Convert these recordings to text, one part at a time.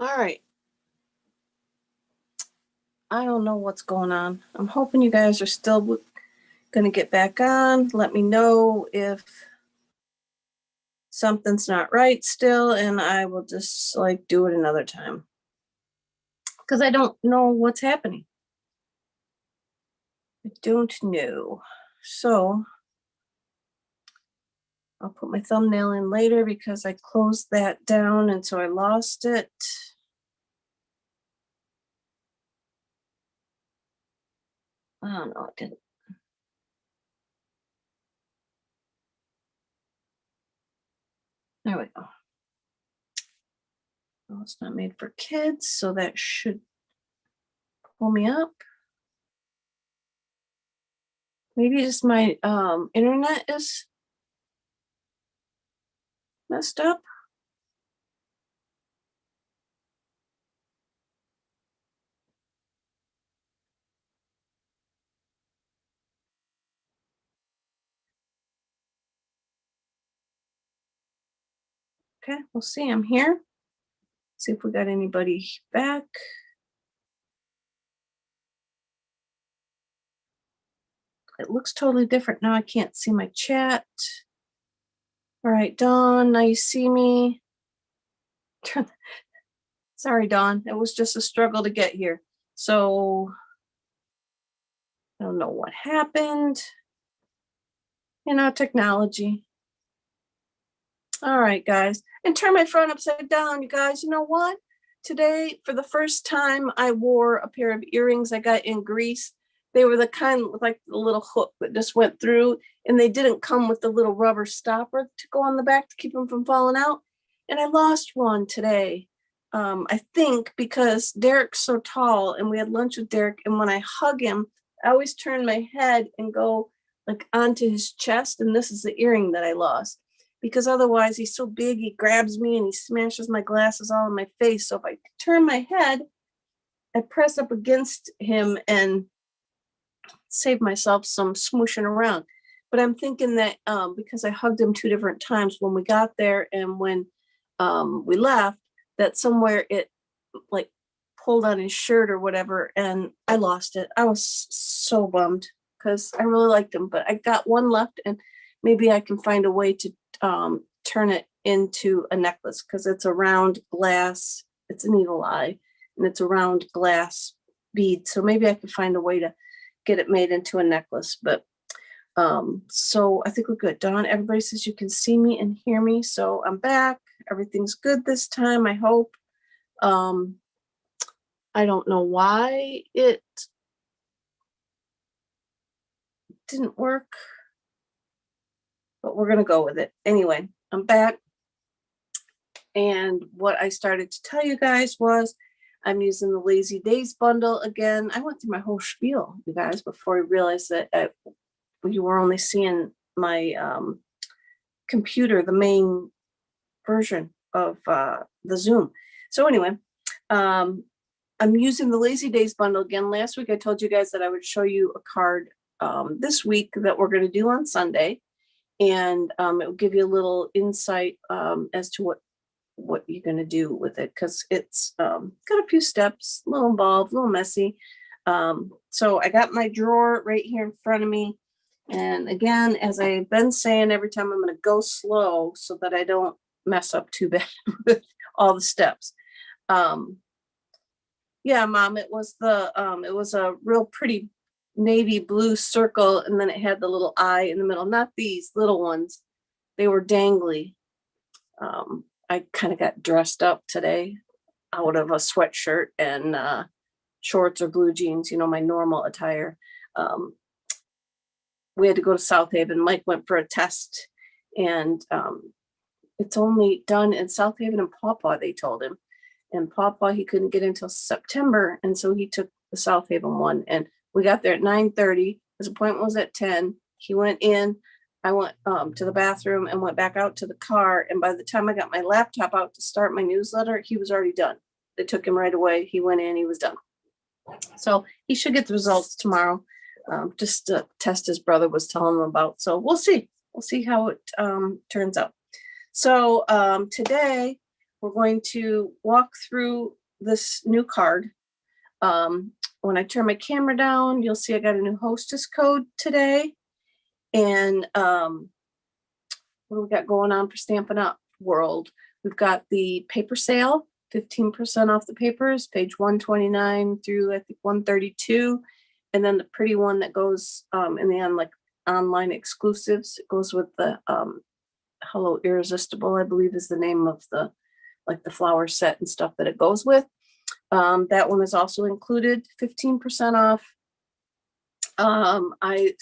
All right. I don't know what's going on. I'm hoping you guys are still going to get back on. Let me know if something's not right still, and I will just like do it another time. Because I don't know what's happening. I don't know. So I'll put my thumbnail in later because I closed that down and so I lost it. Oh no, it didn't. There we go. Well, it's not made for kids, so that should pull me up. Maybe just my internet is messed up. Okay, we'll see. I'm here. See if we got anybody back. It looks totally different now. I can't see my chat. All right, Dawn, now you see me. Sorry, Dawn. It was just a struggle to get here. So I don't know what happened. You know, technology. All right, guys. And turn my phone upside down, you guys. You know what? Today, for the first time, I wore a pair of earrings I got in Greece. They were the kind with like the little hook that just went through, and they didn't come with the little rubber stopper to go on the back to keep them from falling out. And I lost one today. I think because Derek's so tall, and we had lunch with Derek, and when I hug him, I always turn my head and go like onto his chest, and this is the earring that I lost. Because otherwise he's so big, he grabs me and he smashes my glasses all in my face. So if I turn my head, I press up against him and save myself some smooshing around. But I'm thinking that because I hugged him 2 different times when we got there and when we left, that somewhere it like pulled on his shirt or whatever, and I lost it. I was so bummed because I really liked him, but I got one left, and maybe I can find a way to turn it into a necklace because it's a round glass. It's an eagle eye, and it's a round glass bead. So maybe I could find a way to get it made into a necklace. But so I think we're good. Dawn, everybody says you can see me and hear me. So I'm back. Everything's good this time, I hope. I don't know why it didn't work, but we're going to go with it. Anyway, I'm back. And what I started to tell you guys was I'm using the Lazy Days bundle again. I went through my whole spiel, you guys, before I realized that you were only seeing my computer, the main version of the Zoom. So anyway, I'm using the Lazy Days bundle again. Last week I told you guys that I would show you a card this week that we're going to do on Sunday. And it will give you a little insight as to what you're going to do with it, because it's got a few steps, a little involved, a little messy. So I got my drawer right here in front of me. And again, as I've been saying, every time I'm going to go slow so that I don't mess up too bad with all the steps. Yeah, Mom, it was a real pretty navy blue circle, and then it had the little eye in the middle. Not these little ones. They were dangly. I kind of got dressed up today out of a sweatshirt and shorts or blue jeans, my normal attire. We had to go to South Haven. Mike went for a test, and it's only done in South Haven and Pawpaw, they told him. And Pawpaw, he couldn't get until September, and so he took the South Haven one. And we got there at 9:30. His appointment was at 10. He went in. I went to the bathroom and went back out to the car. And by the time I got my laptop out to start my newsletter, he was already done. They took him right away. He went in, he was done. So he should get the results tomorrow, just to test his brother was telling him about. So we'll see. We'll see how it turns out. So today we're going to walk through this new card. When I turn my camera down, you'll see I got a new hostess code today. And what do we got going on for Stampin' Up World? We've got the paper sale, 15% off the papers, page 129 through I think 132. And then the pretty one that goes in the end, like online exclusives. It goes with the Hello Irresistible, I believe is the name of the like the flower set and stuff that it goes with. That one is also included, 15% off. I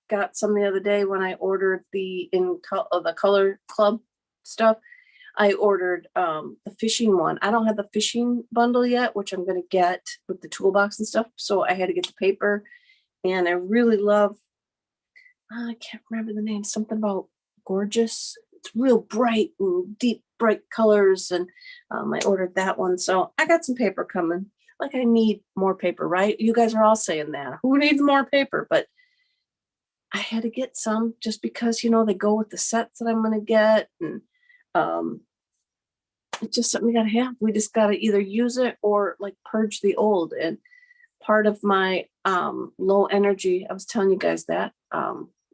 got some the other day when I ordered the the Color Club stuff. I ordered the fishing one. I don't have the fishing bundle yet, which I'm going to get with the toolbox and stuff. So I had to get the paper, and I really love, I can't remember the name, something about Gorgeous. It's real bright and deep, bright colors. And I ordered that one. So I got some paper coming. Like I need more paper, right? You guys are all saying that. Who needs more paper? But I had to get some just because, you know, they go with the sets that I'm going to get. And it's just something we got to have. We just got to either use it or like purge the old. And part of my low energy, I was telling you guys that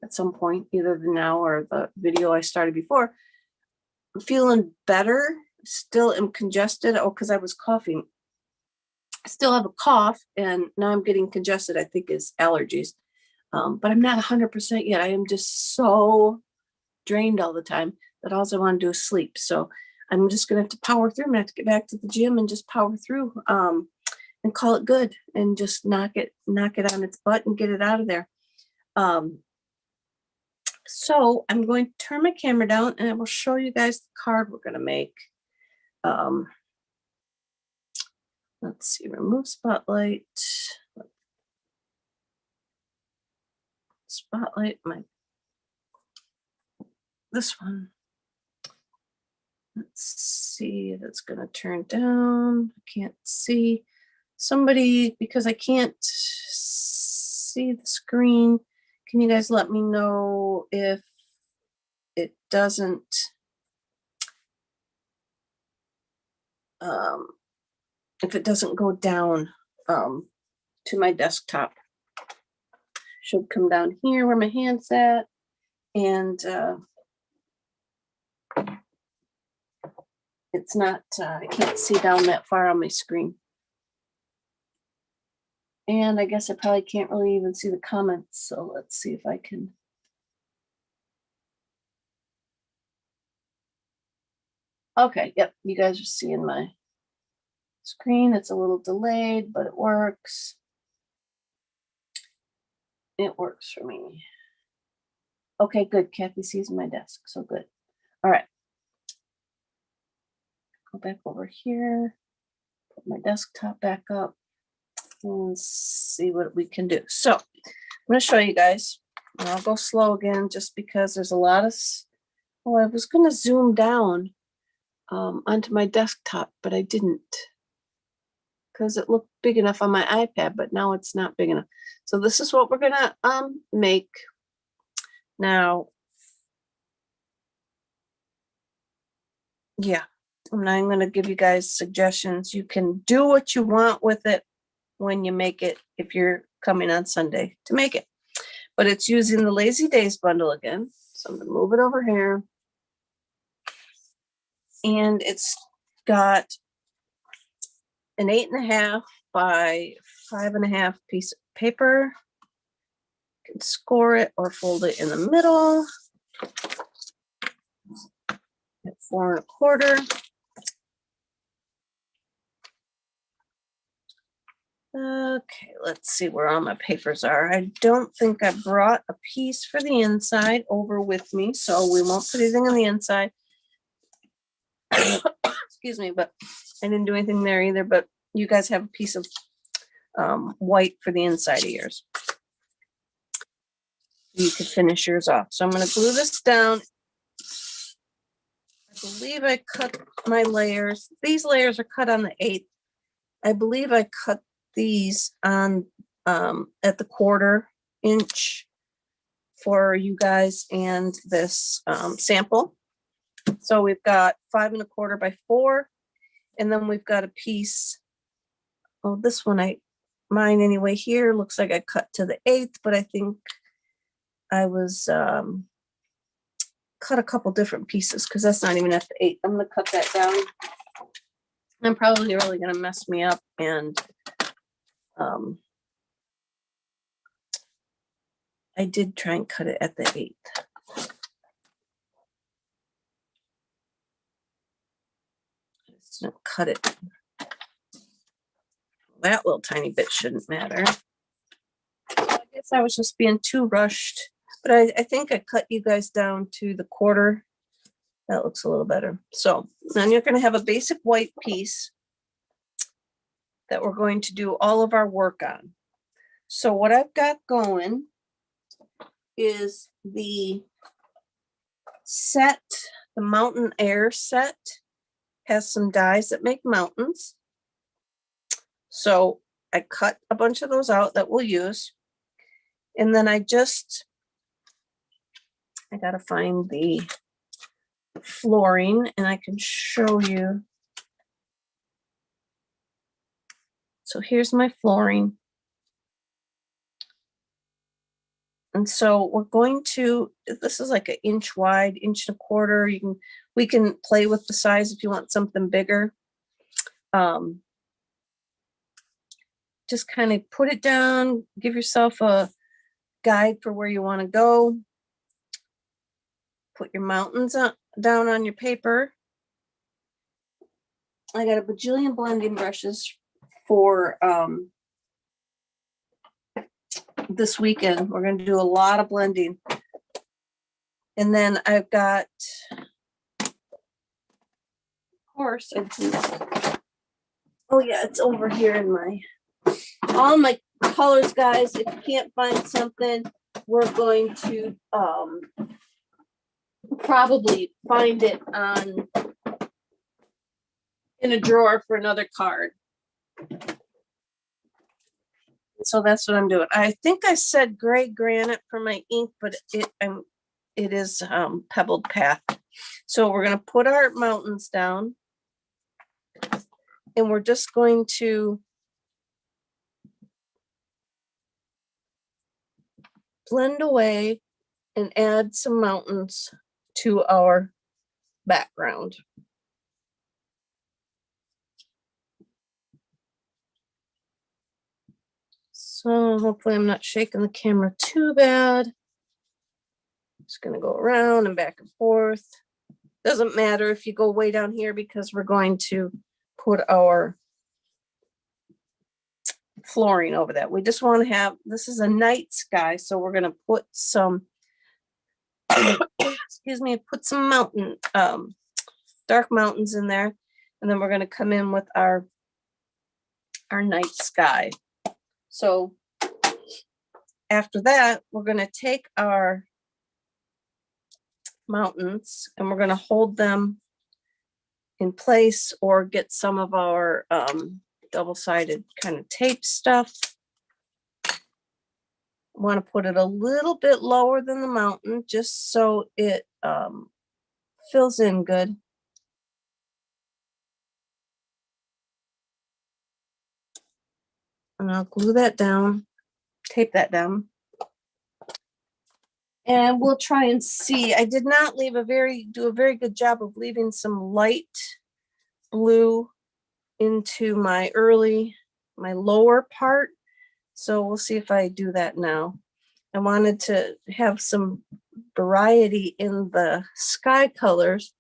at some point, either now or the video I started before, I'm feeling better. Still am congested. Oh, because I was coughing. I still have a cough, and now I'm getting congested. I think is allergies, but I'm not 100% yet. I am just so drained all the time that all I want to do is sleep. So I'm just gonna have to power through. I'm gonna have to get back to the gym and just power through and call it good, and just knock it on its butt and get it out of there. So I'm going to turn my camera down, and I will show you guys the card we're gonna make. Let's see, remove spotlight. Spotlight, this one. Let's see, that's gonna turn down. I can't see. Somebody, because I can't see the screen, can you guys let me know if it doesn't go down to my desktop? Should come down here where my hand's at, and it's not, I can't see down that far on my screen. And I guess I probably can't really even see the comments, so let's see if I can. Okay, yep, you guys are seeing my screen. It's a little delayed, but it works. It works for me. Okay, good. Kathy sees my desk, so good. All right. Go back over here, put my desktop back up, and see what we can do. So I'm going to show you guys, and I'll go slow again just because there's a lot of, well, I was going to zoom down onto my desktop, but I didn't, because it looked big enough on my iPad, but now it's not big enough. So this is what we're going to make. Now, yeah, and I'm going to give you guys suggestions. You can do what you want with it when you make it, if you're coming on Sunday to make it. But it's using the Lazy Days bundle again. So I'm going to move it over here. And it's got an 8.5 by 5.5 piece of paper. You can score it or fold it in the middle at 4.25. Okay, let's see where all my papers are. I don't think I brought a piece for the inside over with me, so we won't put anything on the inside. Excuse me, but I didn't do anything there either, but you guys have a piece of white for the inside of yours. You could finish yours off. So I'm going to glue this down. I believe I cut my layers. These layers are cut on the 8th. I believe I cut these on at the 1/4 inch for you guys and this sample. So we've got 5 1/4 by 4, And then we've got a piece. Oh, this one mine anyway here looks like I cut to the 1/8, but I think I was cut a couple different pieces because that's not even at the 1/8. I'm gonna cut that down. I'm probably really gonna mess me up, and I did try and cut it at the 1/8. I just didn't cut it. That little tiny bit shouldn't matter. I guess I was just being too rushed, but I think I cut you guys down to the 1/4. That looks a little better. So then you're going to have a basic white piece that we're going to do all of our work on. So what I've got going is the set, the Mountain Air set, has some dies that make mountains. So I cut a bunch of those out that we'll use. And then I got to find the flooring, and I can show you. So here's my flooring. And so we're going to, this is like 1 inch wide, 1.25 inches. We can play with the size if you want something bigger. Just kind of put it down, give yourself a guide for where you want to go. Put your mountains down on your paper. I got a bajillion blending brushes for this weekend. We're going to do a lot of blending. And then I've got, of course, oh yeah, it's over here in all my colors, guys. If you can't find something, we're going to probably find it in a drawer for another card. So that's what I'm doing. I think I said gray granite for my ink, but it is pebbled path. So we're going to put our mountains down, and we're just going to blend away and add some mountains to our background. So hopefully I'm not shaking the camera too bad. Just going to go around and back and forth. Doesn't matter if you go way down here because we're going to put our flooring over that. We just want to have, this is a night sky, so we're going to put some, excuse me, put some dark mountains in there, and then we're going to come in with our night sky. So after that, we're going to take our mountains and we're going to hold them in place, or get some of our double-sided kind of tape stuff. Want to put it a little bit lower than the mountain just so it fills in good. And I'll glue that down, tape that down. And we'll try and see. I did not do a very good job of leaving some light blue into my lower part. So we'll see if I do that now. I wanted to have some variety in the sky colors,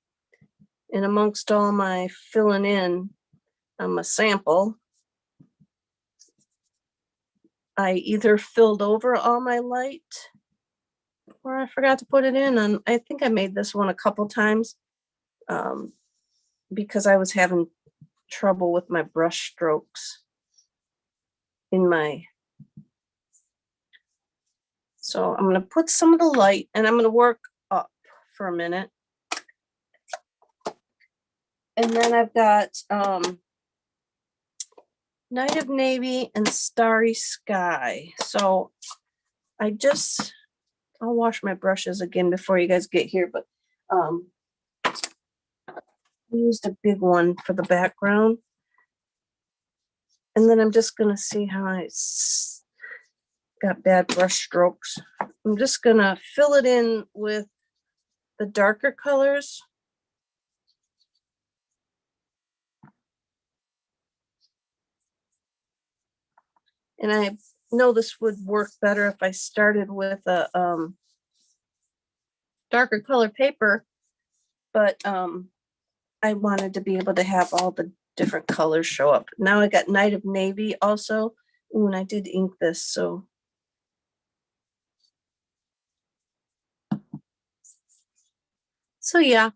and amongst all my filling in on my sample, I either filled over all my light or I forgot to put it in. And I think I made this one a couple times because I was having trouble with my brush strokes so I'm going to put some of the light, and I'm going to work up for a minute. And then I've got Night of Navy and Starry Sky. So I'll wash my brushes again before you guys get here, but I used a big one for the background. And then I'm just gonna see how I got bad brush strokes. I'm just gonna fill it in with the darker colors. And I know this would work better if I started with a darker color paper, but I wanted to be able to have all the different colors show up. Now I got Night of Navy also when I did ink this, so. So yeah.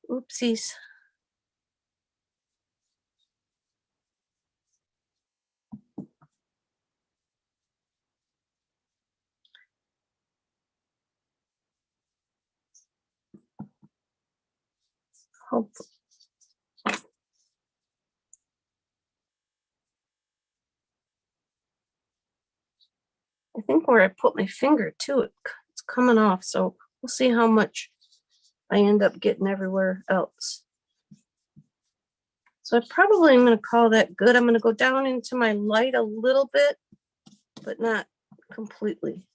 Oopsies. Hope. I think where I put my finger too, it's coming off. So we'll see how much I end up getting everywhere else. So I probably am going to call that good. I'm going to go down into my light a little bit, but not completely.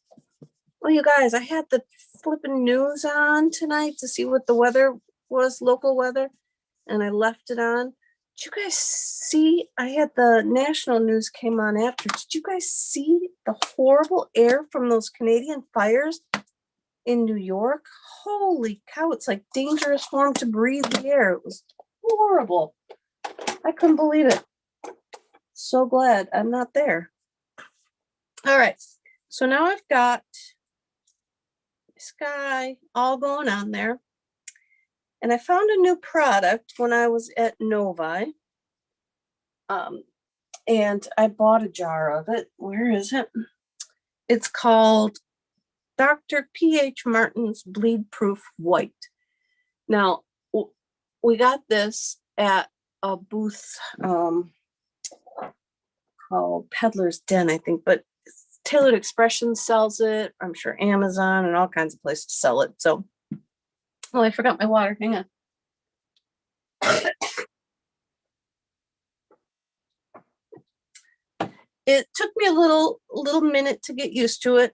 Well, you guys, I had the flipping news on tonight to see what the weather was, local weather, and I left it on. Did you guys see? I had the national news came on after. Did you guys see the horrible air from those Canadian fires in New York? Holy cow, it's like dangerous for them to breathe the air. It was horrible. I couldn't believe it. So glad I'm not there. All right, so now I've got sky all going on there. And I found a new product when I was at Novi. And I bought a jar of it. Where is it? It's called Dr. P.H. Martin's Bleed Proof White. Now, we got this at a booth called Peddler's Den, I think, but Tailored Expression sells it. I'm sure Amazon and all kinds of places sell it. So, oh, I forgot my water. Hang on. It took me a little minute to get used to it.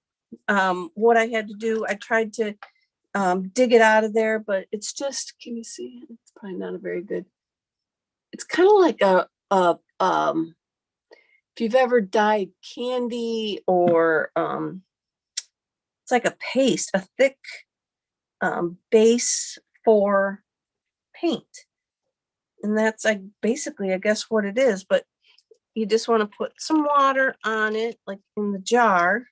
What I had to do, I tried to dig it out of there, but it's just, can you see? It's probably not a very good. It's kind of like if you've ever dyed candy or it's like a paste, a thick base for paint. And that's like basically, I guess, what it is. But you just want to put some water on it, like in the jar.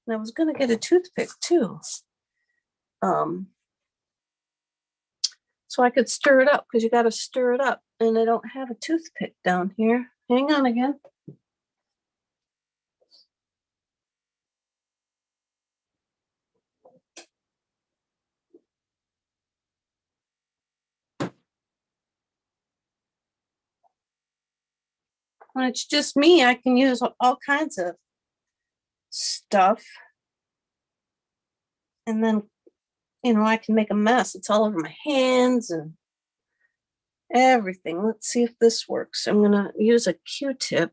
And I was going to get a toothpick too. So I could stir it up, because you got to stir it up. And I don't have a toothpick down here. Hang on again. When it's just me, I can use all kinds of stuff. And then, you know, I can make a mess. It's all over my hands and everything. Let's see if this works. I'm going to use a Q-tip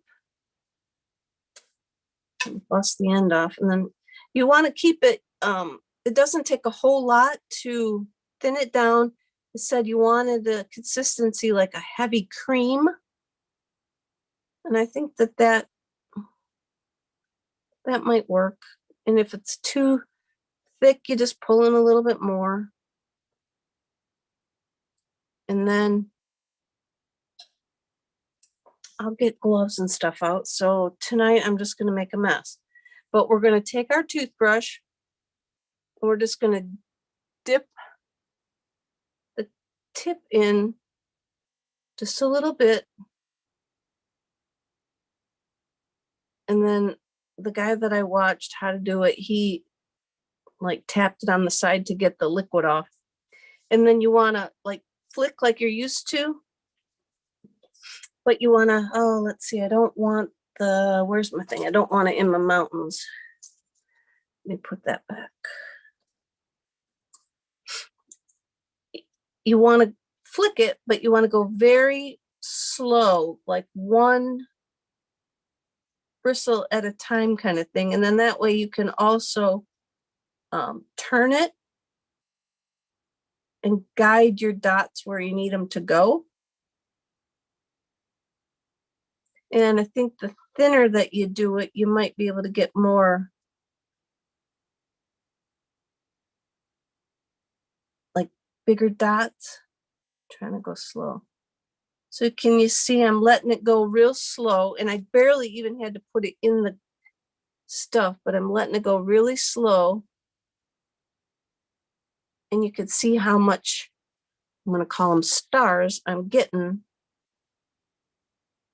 and bust the end off. And then you want to keep it, it doesn't take a whole lot to thin it down. It said you wanted a consistency like a heavy cream. And I think that might work. And if it's too thick, you just pull in a little bit more. And then I'll get gloves and stuff out. So tonight I'm just going to make a mess. But we're going to take our toothbrush and we're just going to dip the tip in just a little bit. And then the guy that I watched how to do it, he like tapped it on the side to get the liquid off. And then you want to like flick like you're used to. But you want to, oh, let's see, I don't want the, where's my thing? I don't want it in my mountains. Let me put that back. you want to flick it, but you want to go very slow, like one bristle at a time kind of thing. And then that way you can also turn it and guide your dots where you need them to go. And I think the thinner that you do it, you might be able to get more like bigger dots. I'm trying to go slow. So can you see I'm letting it go real slow, and I barely even had to put it in the stuff, but I'm letting it go really slow. And you can see how much, I'm going to call them stars, I'm getting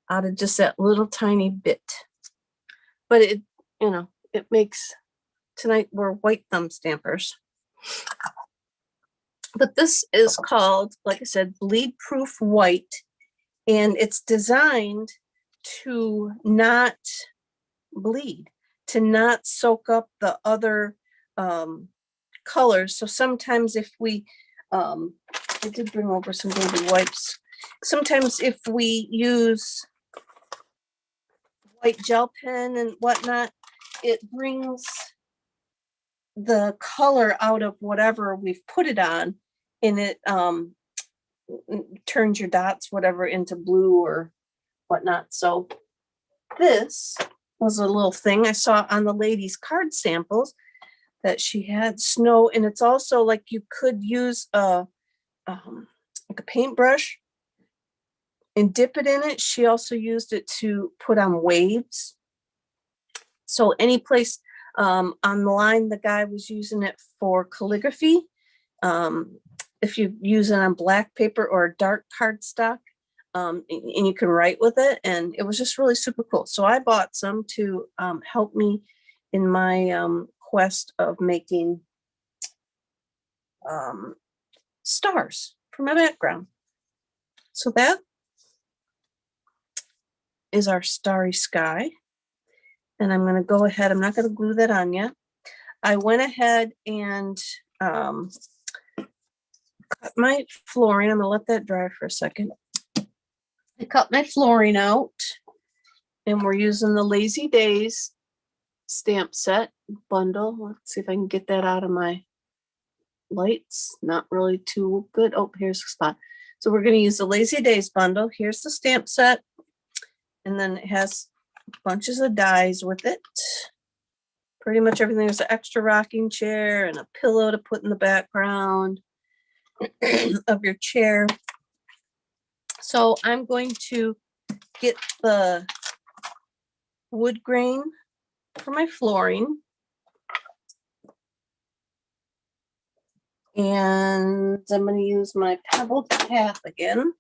out of just that little tiny bit. But it, you know, it makes, tonight we're white thumb stampers. But this is called, like I said, bleed proof white, and it's designed to not bleed, to not soak up the other colors. So sometimes if we, I did bring over some baby wipes. Sometimes if we use white gel pen and whatnot, it brings the color out of whatever we've put it on, and it turns your dots, whatever, into blue or whatnot. So this was a little thing I saw on the lady's card samples that she had snow, and it's also like you could use a like a paintbrush and dip it in it. She also used it to put on waves. So any place on the line, the guy was using it for calligraphy. If you use it on black paper or dark cardstock, and you can write with it, and it was just really super cool. So I bought some to help me in my quest of making stars for my background. So that is our Starry Sky. And I'm going to go ahead, I'm not going to glue that on yet. I went ahead and cut my flooring. I'm going to let that dry for a second. I cut my flooring out, and we're using the Lazy Days stamp set bundle. Let's see if I can get that out of my lights. Not really too good. Oh, here's the spot. So we're going to use the Lazy Days bundle. Here's the stamp set, and then it has bunches of dies with it. Pretty much everything. There's an extra rocking chair and a pillow to put in the background of your chair. So I'm going to get the wood grain for my flooring. And I'm going to use my pebbled path again.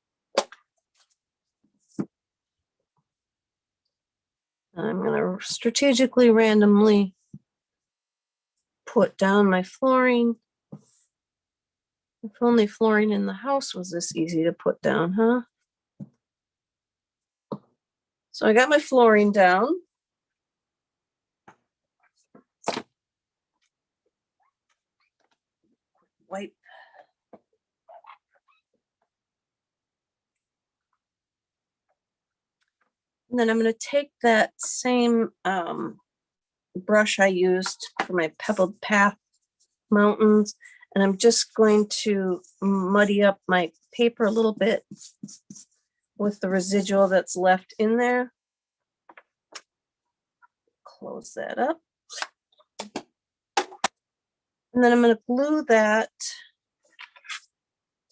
I'm going to strategically, randomly put down my flooring. If only flooring in the house was this easy to put down, huh? So I got my flooring down. Wipe. And then I'm going to take that same brush I used for my pebbled path mountains, and I'm just going to muddy up my paper a little bit with the residual that's left in there. Close that up. And then I'm going to glue that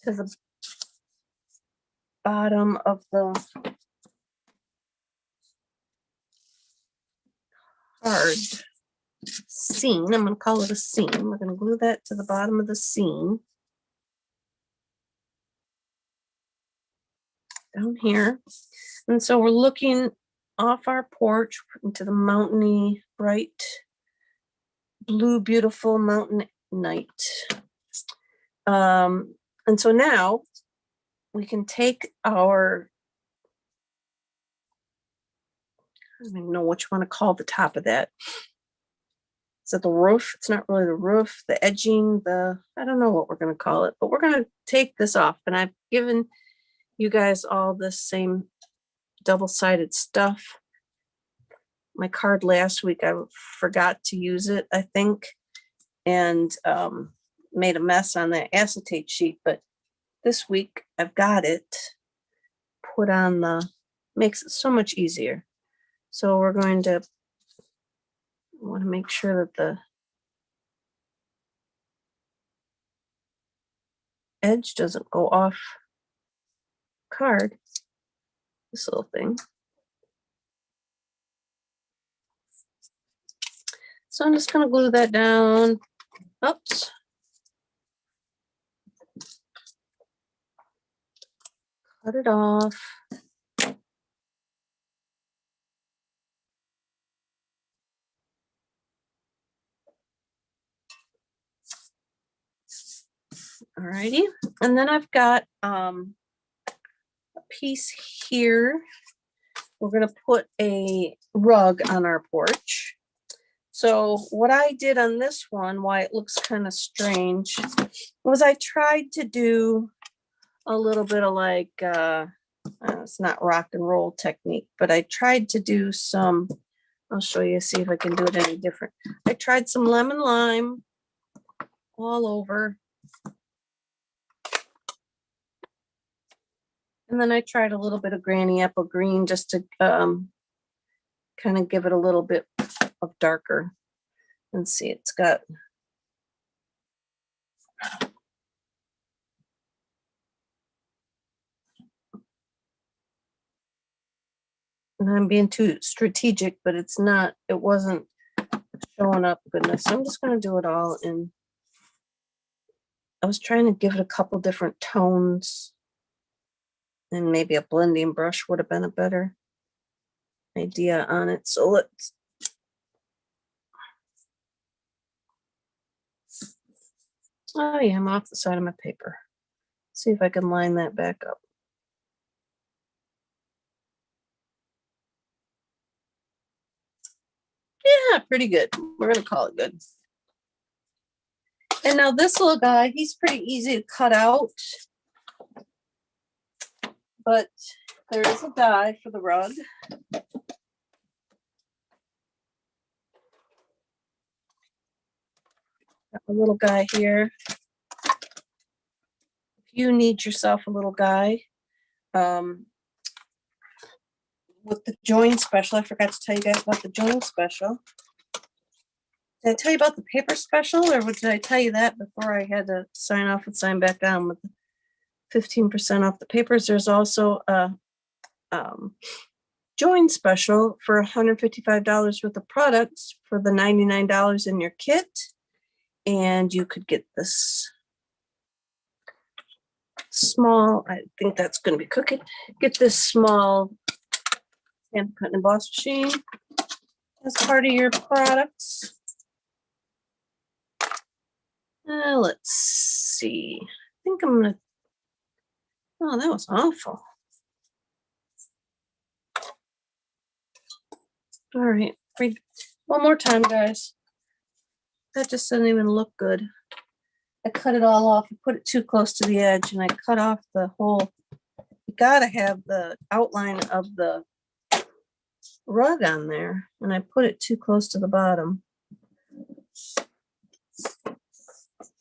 to the bottom of the card seam. I'm going to call it a seam. We're going to glue that to the bottom of the seam. Down here. And so we're looking off our porch into the mountainy, bright, blue, beautiful mountain night. And so now we can take our, I don't even know what you want to call the top of that. is it the roof? It's not really the roof, the edging, I don't know what we're going to call it, but we're going to take this off. And I've given you guys all this same double-sided stuff. My card last week, I forgot to use it, I think, and made a mess on the acetate sheet. But this week I've got it put on makes it so much easier. So we're going to want to make sure that the edge doesn't go off card, this little thing. So I'm just going to glue that down. Oops. Cut it off. Alrighty. And then I've got a piece here. We're going to put a rug on our porch. So what I did on this one, why it looks kind of strange, was I tried to do a little bit of like, it's not rock and roll technique, but I tried to do some, I'll show you, see if I can do it any different. I tried some lemon lime all over. And then I tried a little bit of granny apple green just to kind of give it a little bit of darker. And see, it's got and I'm being too strategic, but it's not, it wasn't showing up goodness. So I'm just going to do it all in. I was trying to give it a couple different tones, and maybe a blending brush would have been a better idea on it. So let's, oh yeah, I'm off the side of my paper. See if I can line that back up. Yeah, pretty good. We're going to call it good. And now this little guy, he's pretty easy to cut out. But there is a die for the rug. Got a little guy here. If you need yourself a little guy, with the join special, I forgot to tell you guys about the join special. Did I tell you about the paper special, or did I tell you that before I had to sign off and sign back on with 15% off the papers? There's also a join special for $155 worth of products for the $99 in your kit. And you could get this small, I think that's going to be cooking, get this small Stampin Cut Emboss machine as part of your products. Let's see. I think I'm going to, oh, that was awful. All right, one more time, guys. That just doesn't even look good. I cut it all off. I put it too close to the edge, and I cut off the whole. You gotta have the outline of the rug on there, and I put it too close to the bottom.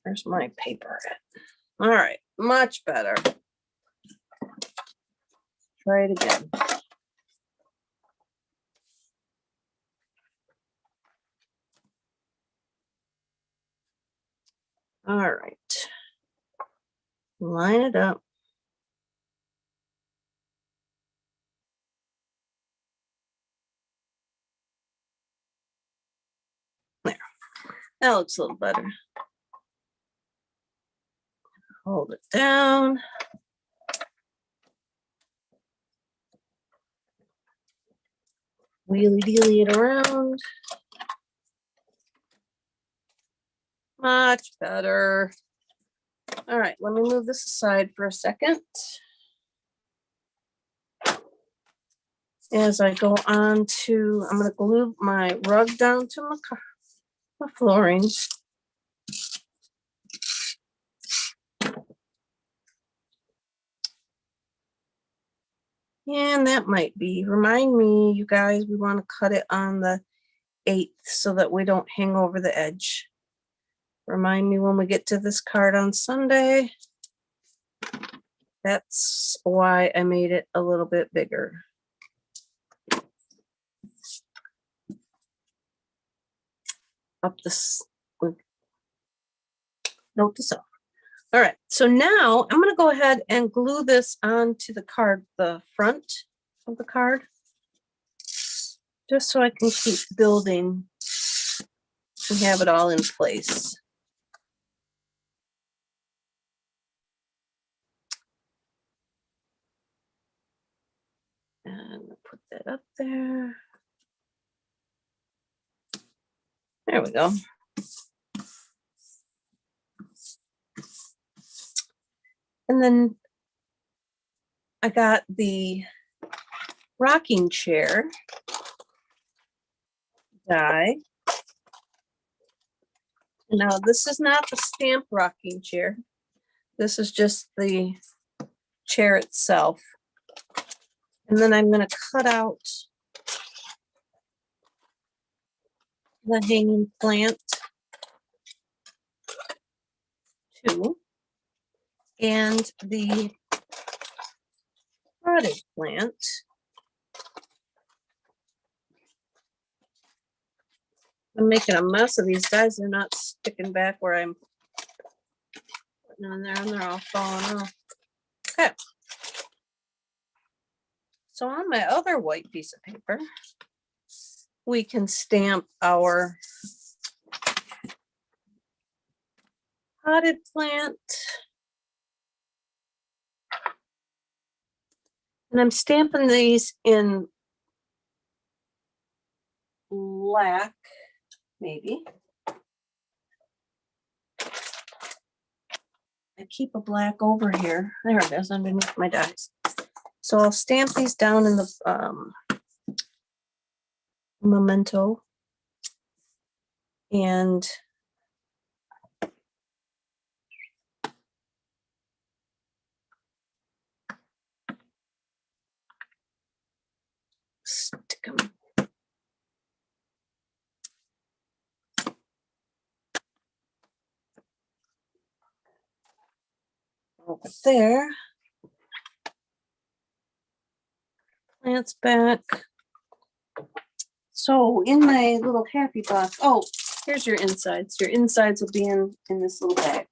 There's my paper. All right, much better. Try it again. All right. Line it up. There. That looks a little better. Hold it down. Wheelie dealy it around. Much better. All right, let me move this aside for a second. As I go on to, I'm going to glue my rug down to my the flooring. And that might be, remind me, you guys, we want to cut it on the 8th so that we don't hang over the edge. Remind me when we get to this card on Sunday. That's why I made it a little bit bigger. Up this, note this off. All right, so now I'm going to go ahead and glue this onto the card, the front of the card, just so I can keep building and have it all in place. And put that up there. There we go. And then I got the rocking chair die. Now this is not the stamp rocking chair. This is just the chair itself. And then I'm going to cut out the hanging plant too, and the potted plant. I'm making a mess of these guys. They're not sticking back where I'm putting on there, and they're all falling off. Okay. So on my other white piece of paper, we can stamp our potted plant. And I'm stamping these in black, maybe. I keep a black over here. There it is, underneath my dies. So I'll stamp these down in the memento. And stick them. Over there. Plants back. So in my little happy box, oh, here's your insides. Your insides will be in this little bag.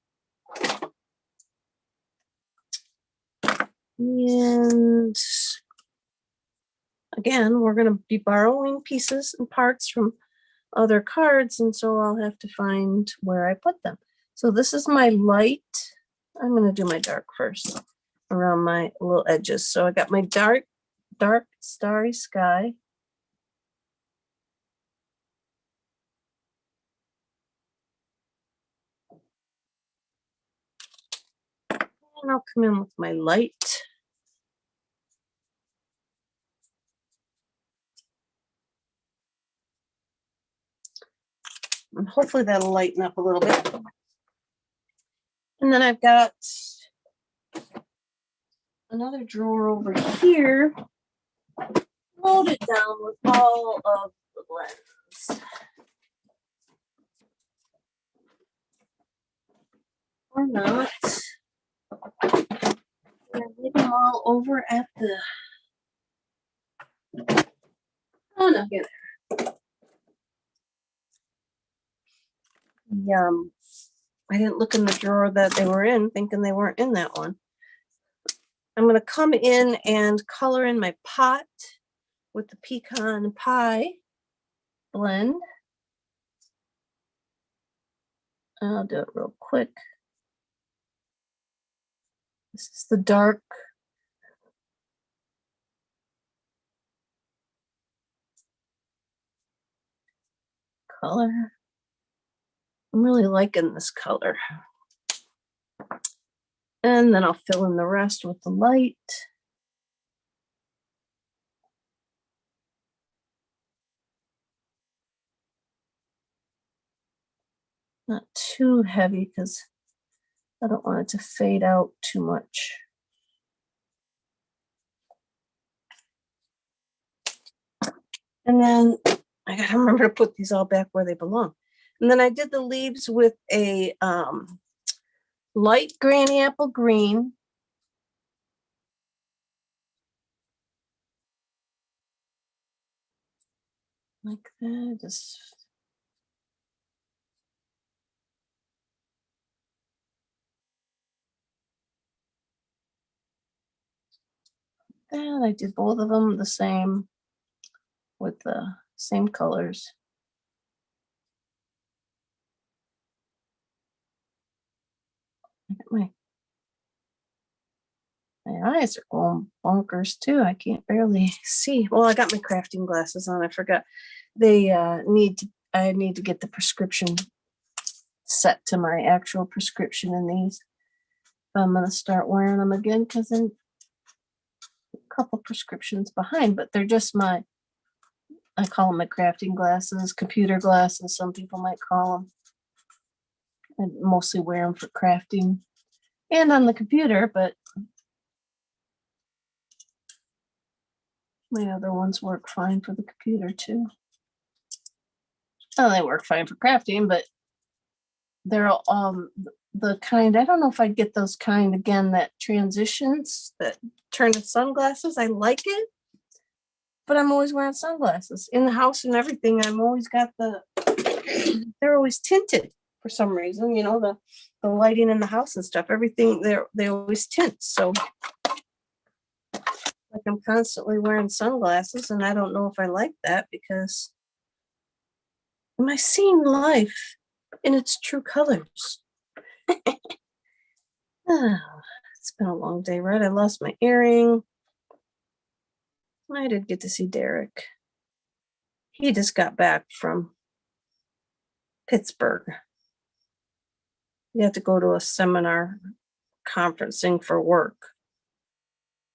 And again, we're going to be borrowing pieces and parts from other cards, and so I'll have to find where I put them. So this is my light. I'm going to do my dark first around my little edges. So I got my dark Starry Sky. And I'll come in with my light. And hopefully that'll lighten up a little bit. And then I've got another drawer over here loaded down with all of the blends. Or not. I leave them all over at the, oh no, here they are. I didn't look in the drawer that they were in, thinking they weren't in that one. I'm going to come in and color in my pot with the Pecan Pie blend. I'll do it real quick. This is the dark color. I'm really liking this color. And then I'll fill in the rest with the light. Not too heavy because I don't want it to fade out too much. And then I gotta remember to put these all back where they belong. And then I did the leaves with a light granny apple green. Like that, just and I did both of them the same with the same colors. My eyes are going bonkers too. I can't barely see. Well, I got my crafting glasses on. I forgot. They I need to get the prescription set to my actual prescription in these. I'm gonna start wearing them again because I'm a couple prescriptions behind, but they're just I call them my crafting glasses, computer glasses, some people might call them. I mostly wear them for crafting and on the computer, but my other ones work fine for the computer too. Oh, they work fine for crafting, but they're the kind, I don't know if I'd get those kind again that transitions, that turn to sunglasses. I like it, but I'm always wearing sunglasses in the house and everything. I'm always got they're always tinted for some reason, you know, the lighting in the house and stuff, everything, they always tint. So like I'm constantly wearing sunglasses, and I don't know if I like that, because am I seeing life in its true colors? Oh, it's been a long day, right? I lost my earring. I did get to see Derek. He just got back from Pittsburgh. He had to go to a seminar conferencing for work.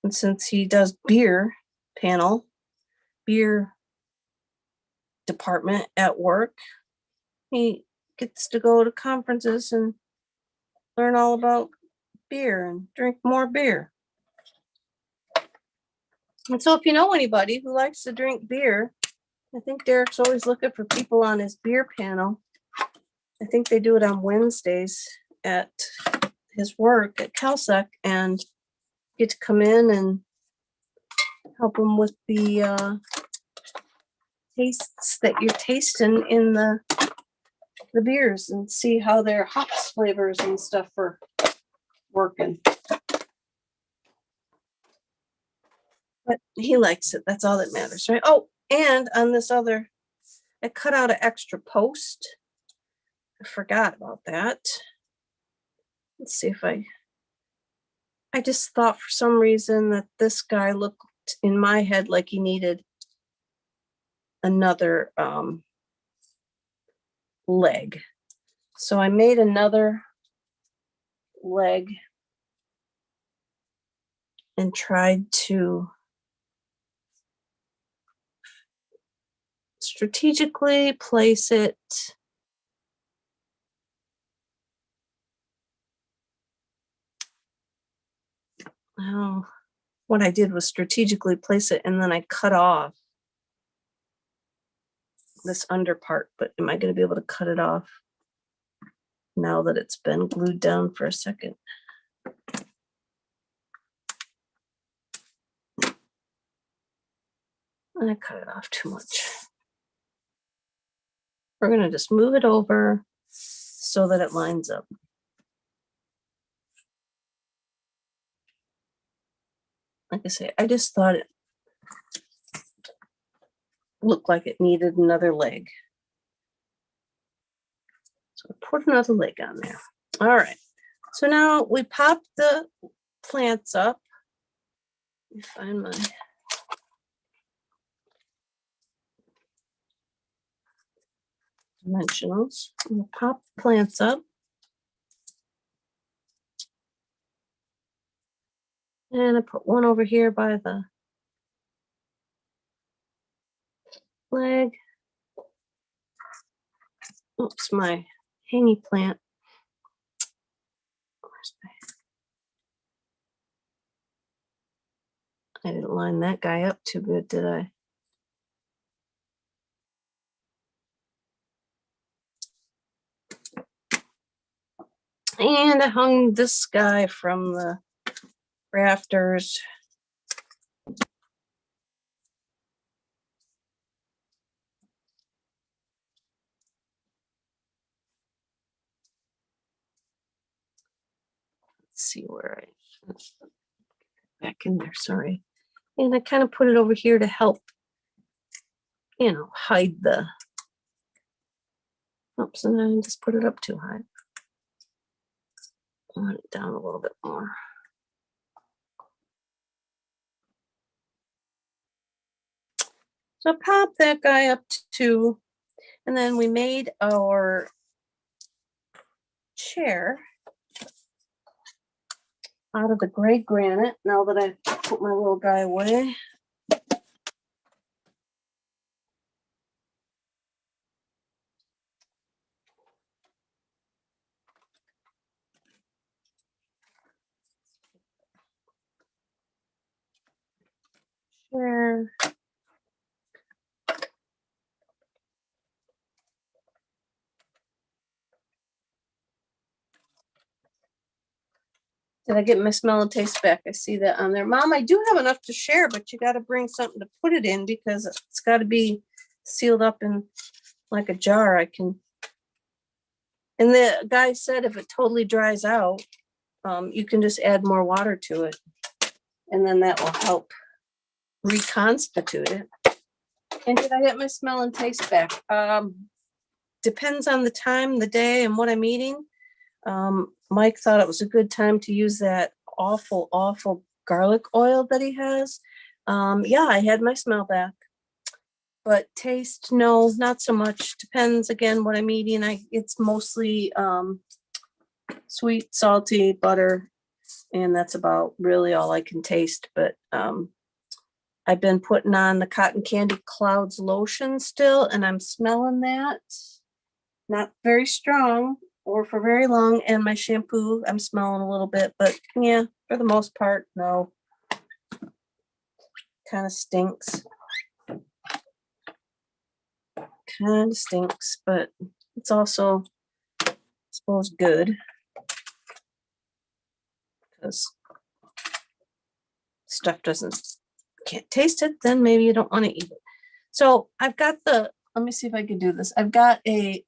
And since he does beer department at work, he gets to go to conferences and learn all about beer and drink more beer. And so if you know anybody who likes to drink beer, I think Derek's always looking for people on his beer panel. I think they do it on Wednesdays at his work at CalSec, and get to come in and help him with the tastes that you're tasting in the beers, and see how their hops flavors and stuff are working. But he likes it. That's all that matters, right? Oh, and on this other, I cut out an extra post. I forgot about that. Let's see if I just thought for some reason that this guy looked in my head like he needed another leg. So I made another leg and tried to strategically place it what I did was strategically place it, and then I cut off this under part. But am I going to be able to cut it off now that it's been glued down for a second? I cut it off too much. We're going to just move it over so that it lines up. Like I say, I just thought it looked like it needed another leg. So I put another leg on there. All right. So now we pop the plants up. Let me find my dimensionals. We'll pop the plants up. And I put one over here by the leg. Oops, my hangy plant. I didn't line that guy up too good, did I? And I hung this guy from the rafters. Let's see where back in there, sorry. And I kind of put it over here to help, you know, hide the, oops, and I just put it up too high. Want it down a little bit more. So pop that guy up to 2, and then we made our chair out of the gray granite. Now that I put my little guy away. Chair. Did I get my smell and taste back? I see that on there. Mom, I do have enough to share, but you got to bring something to put it in because it's got to be sealed up in like a jar. I can. And the guy said if it totally dries out, you can just add more water to it. And then that will help reconstitute it. And did I get my smell and taste back? Depends on the time, the day, and what I'm eating. Mike thought it was a good time to use that awful garlic oil that he has. Yeah, I had my smell back. But taste, no, not so much. Depends again what I'm eating. It's mostly sweet, salty, butter, and that's about really all I can taste. But I've been putting on the Cotton Candy Clouds lotion still, and I'm smelling that. Not very strong or for very long. And my shampoo, I'm smelling a little bit, but yeah, for the most part, no. Kind of stinks. Kind of stinks, but it's also, I suppose, good because stuff can't taste it, then maybe you don't want to eat it. So I've got let me see if I can do this. I've got a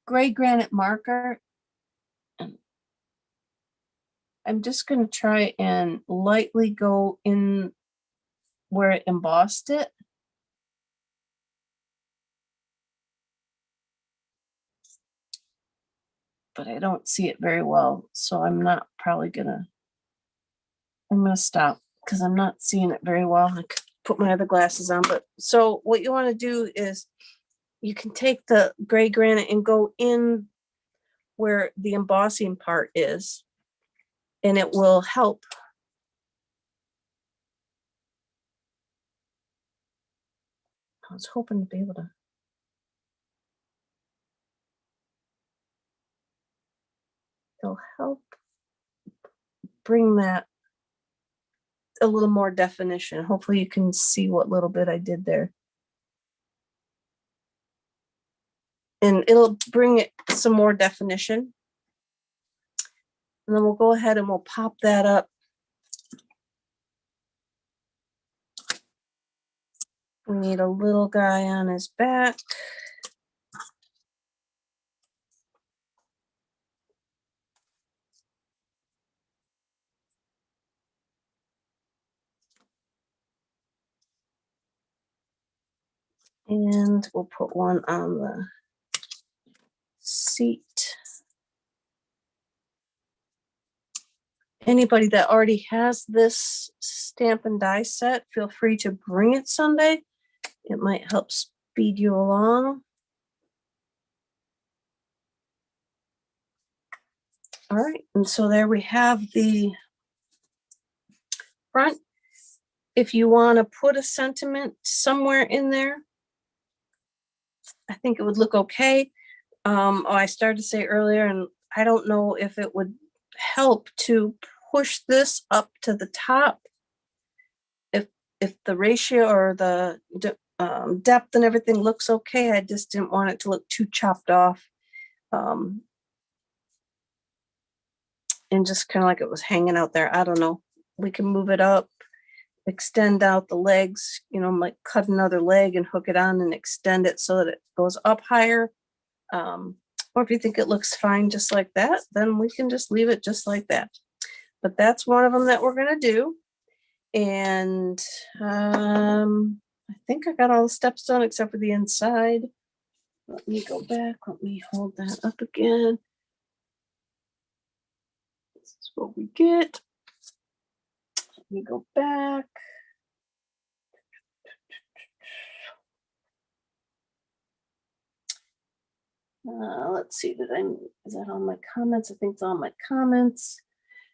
gray granite marker. And I'm just going to try and lightly go in where it embossed it. But I don't see it very well, so I'm not probably gonna, I'm gonna stop because I'm not seeing it very well. I could put my other glasses on, but so what you want to do is you can take the gray granite and go in where the embossing part is, and it will help. I was hoping to be able to. It'll help bring that a little more definition. Hopefully you can see what little bit I did there. And it'll bring it some more definition. And then we'll go ahead and we'll pop that up. We need a little guy on his back. And we'll put one on the seat. Anybody that already has this stamp and die set, feel free to bring it Sunday. It might help speed you along. All right, and so there we have the front. If you want to put a sentiment somewhere in there, I think it would look okay. Oh, I started to say earlier, and I don't know if it would help to push this up to the top. If the ratio or the depth and everything looks okay, I just didn't want it to look too chopped off. And just kind of like it was hanging out there. I don't know. We can move it up, extend out the legs, you know, like cut another leg and hook it on and extend it so that it goes up higher. Or if you think it looks fine just like that, then we can just leave it just like that. But that's one of them that we're going to do. And I think I got all the steps done except for the inside. Let me go back. Let me hold that up again. This is what we get. Let me go back. Let's see, is that all my comments? I think it's all my comments.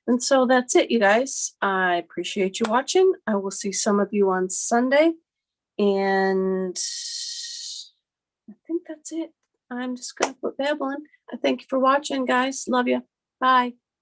And so that's it, you guys. I appreciate you watching. I will see some of you on Sunday. And I think that's it. I'm just going to quit babbling. I thank you for watching, guys. Love you. Bye.